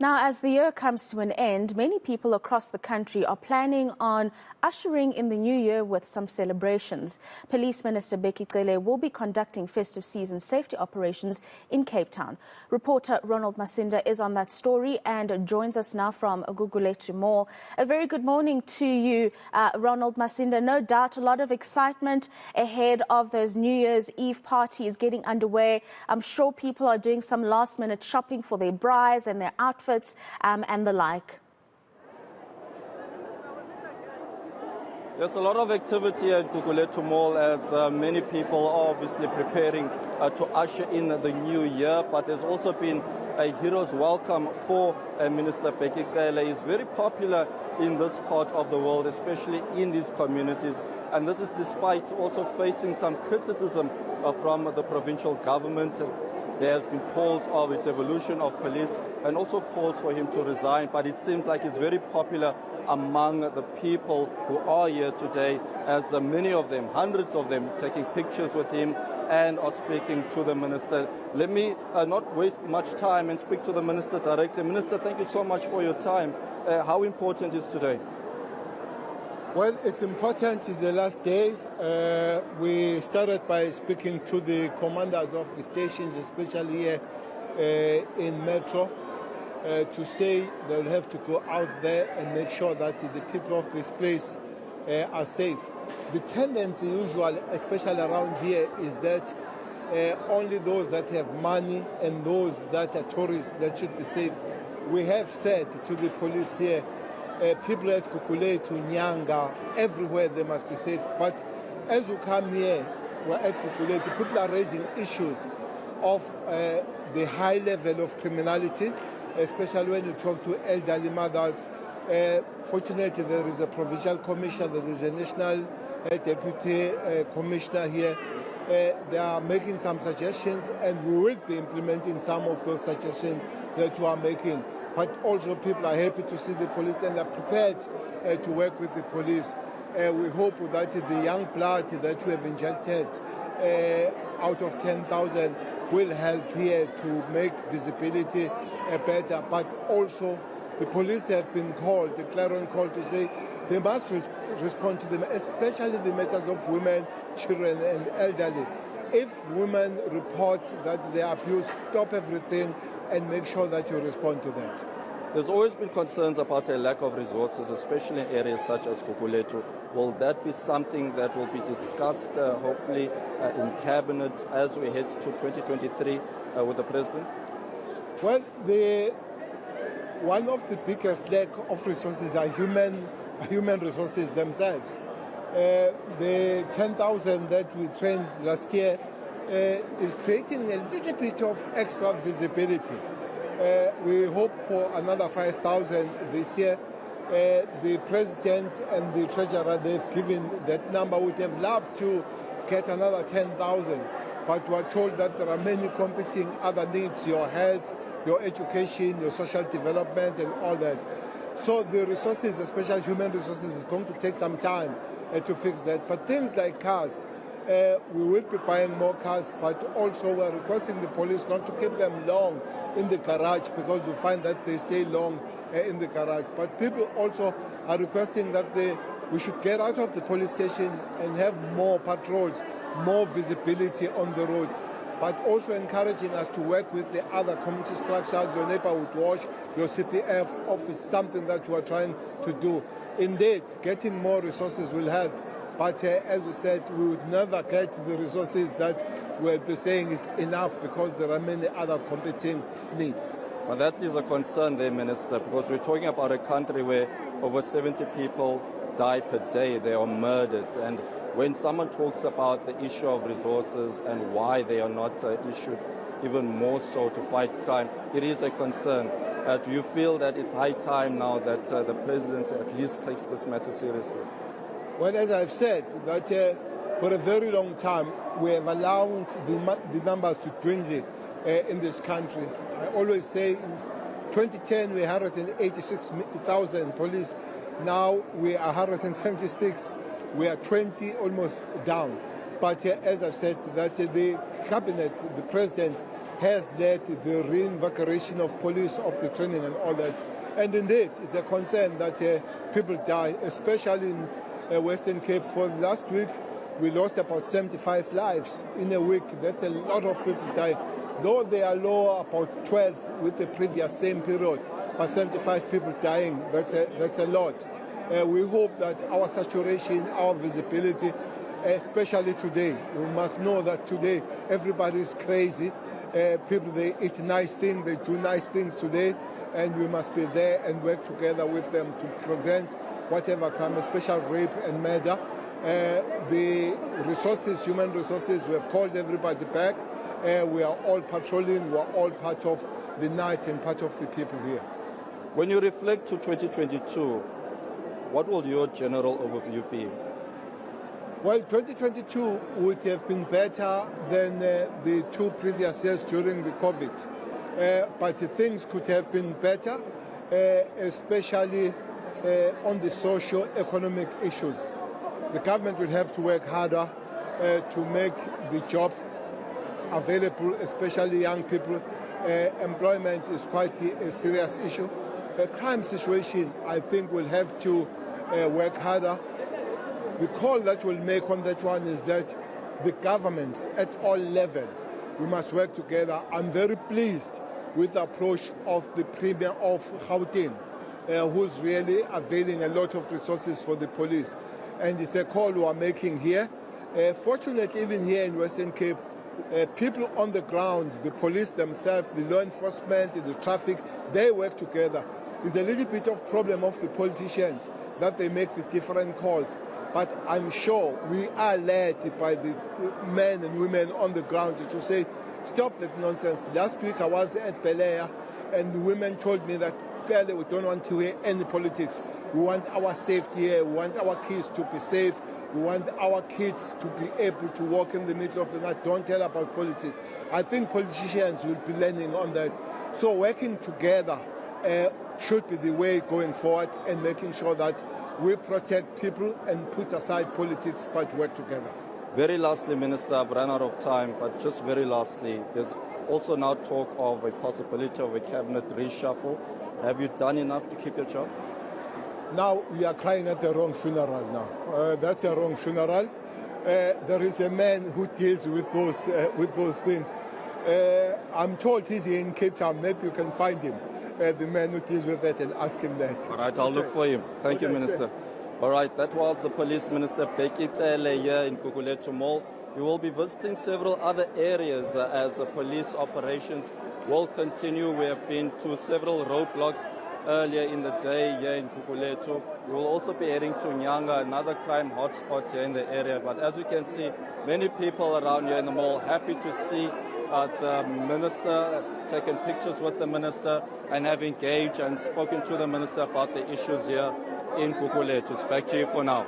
Now, as the year comes to an end, many people across the country are planning on ushering in the new year with some celebrations. Police Minister Bheki Cele will be conducting festive season safety operations in Cape Town. Reporter Ronald Masinda is on that story and joins us now from Gugulethu Mall. A very good morning to you, Ronald Masinda. No doubt a lot of excitement ahead of those New Year's Eve parties getting underway. I'm sure people are doing some last-minute shopping for their brides and their outfits. And the like. There's a lot of activity at Gugulethu Mall as many people are obviously preparing to usher in the new year, but there's also been a hero's welcome for Minister Bheki Cele. He's very popular in this part of the world, especially in these communities, and this is despite also facing some criticism from the provincial government. There have been calls of a devolution of police and also calls for him to resign, but it seems like he's very popular among the people who are here today, as many of them, hundreds of them, taking pictures with him and are speaking to the minister. Let me not waste much time and speak to the minister directly. Minister, thank you so much for your time. How important is today? Well, it's important. It's the last day. We started by speaking to the commanders of the stations, especially here in Metro, to say they'll have to go out there and make sure that the people of this place are safe. The tendency usually, especially around here, is that only those that have money and those that are tourists that should be safe. We have said to the police here, people at Gugulethu, Nyanga, everywhere they must be safe. But as you come here, we're at Gugulethu, people are raising issues of the high level of criminality, especially when you talk to elderly mothers. Fortunately, there is a provincial commissioner, there is a national deputy commissioner here. They are making some suggestions, and we will be implementing some of those suggestions that we are making. But also people are happy to see the police and are prepared to work with the police. We hope that the young blood that we have injected out of 10,000 will help here to make visibility better. But also the police have been called, a clarion call to say they must respond to them, especially the matters of women, children and elderly. If women report that they are abused, stop everything and make sure that you respond to that. There's always been concerns about a lack of resources, especially in areas such as Gugulethu. Will that be something that will be discussed, hopefully, in Cabinet as we head to 2023 with the President? Well, one of the biggest lack of resources are human resources themselves. The 10,000 that we trained last year is creating a little bit of extra visibility. We hope for another 5,000 this year. The President and the Treasurer, they've given that number. Would have loved to get another 10,000, but we're told that there are many competing other needs, your health, your education, your social development and all that. So the resources, especially human resources, is going to take some time to fix that. But things like cars, we will be buying more cars, but also we're requesting the police not to keep them long in the garage, because you find that they stay long in the garage. But people also are requesting that we should get out of the police station and have more patrols, more visibility on the road, but also encouraging us to work with the other community structures, your neighborhood watch, your CPF office, something that we are trying to do. Indeed, getting more resources will help. But as we said, we would never get the resources that we'll be saying is enough, because there are many other competing needs. Well, that is a concern there, Minister, because we're talking about a country where over 70 people die per day. They are murdered. And when someone talks about the issue of resources and why they are not issued even more so to fight crime, it is a concern. Do you feel that it's high time now that the President at least takes this matter seriously? Well, as I've said, that for a very long time we have allowed the numbers to dwindle in this country. I always say in 2010 we had 186,000 police. Now we are 176. We are 20 almost down. But as I've said, that the Cabinet, the President, has led to the reinvigoration of police, of the training and all that. And indeed, it's a concern that people die, especially in Western Cape. For last week, we lost about 75 lives in a week. That's a lot of people die. Though they are lower, about 12 with the previous same period, but 75 people dying, that's a lot. We hope that our saturation, our visibility, especially today, we must know that today everybody is crazy. People, they eat nice things, they do nice things today, and we must be there and work together with them to prevent whatever crime, especially rape and murder. The resources, human resources, we have called everybody back. We are all patrolling, we are all part of the night and part of the people here. When you reflect to 2022, what will your general overview be? Well, 2022 would have been better than the two previous years during the COVID. But things could have been better, especially on the socio-economic issues. The government will have to work harder to make the jobs available, especially young people. Employment is quite a serious issue. The crime situation, I think, will have to work harder. The call that we'll make on that one is that the governments at all levels, we must work together. I'm very pleased with the approach of the Premier of Gauteng, who's really availing a lot of resources for the police. And it's a call we are making here. Fortunately, even here in Western Cape, people on the ground, the police themselves, the law enforcement, the traffic, they work together. It's a little bit of problem of the politicians that they make the different calls. But I'm sure we are led by the men and women on the ground to say, stop that nonsense. Last week I was at Bel Air and the women told me that clearly we don't want to hear any politics. We want our safety here. We want our kids to be safe. We want our kids to be able to walk in the middle of the night. Don't tell about politics. I think politicians will be learning on that. So working together should be the way going forward and making sure that we protect people and put aside politics, but work together. Very lastly, Minister, I've run out of time, but just very lastly, there's also now talk of a possibility of a cabinet reshuffle. Have you done enough to keep your job? Now we are crying at the wrong funeral now. That's a wrong funeral. There is a man who deals with those things. I'm told he's here in Cape Town. Maybe you can find him. The man who deals with that and ask him that. All right, I'll look for him. Thank you, Minister. All right, that was the Police Minister Bheki Cele here in Gugulethu Mall. We will be visiting several other areas as police operations will continue. We have been to several roadblocks earlier in the day here in Gugulethu. We will also be heading to Nyanga, another crime hotspot here in the area. But as you can see, many people around here in the mall happy to see the minister, taken pictures with the minister and have engaged and spoken to the minister about the issues here in Gugulethu. It's back to you for now.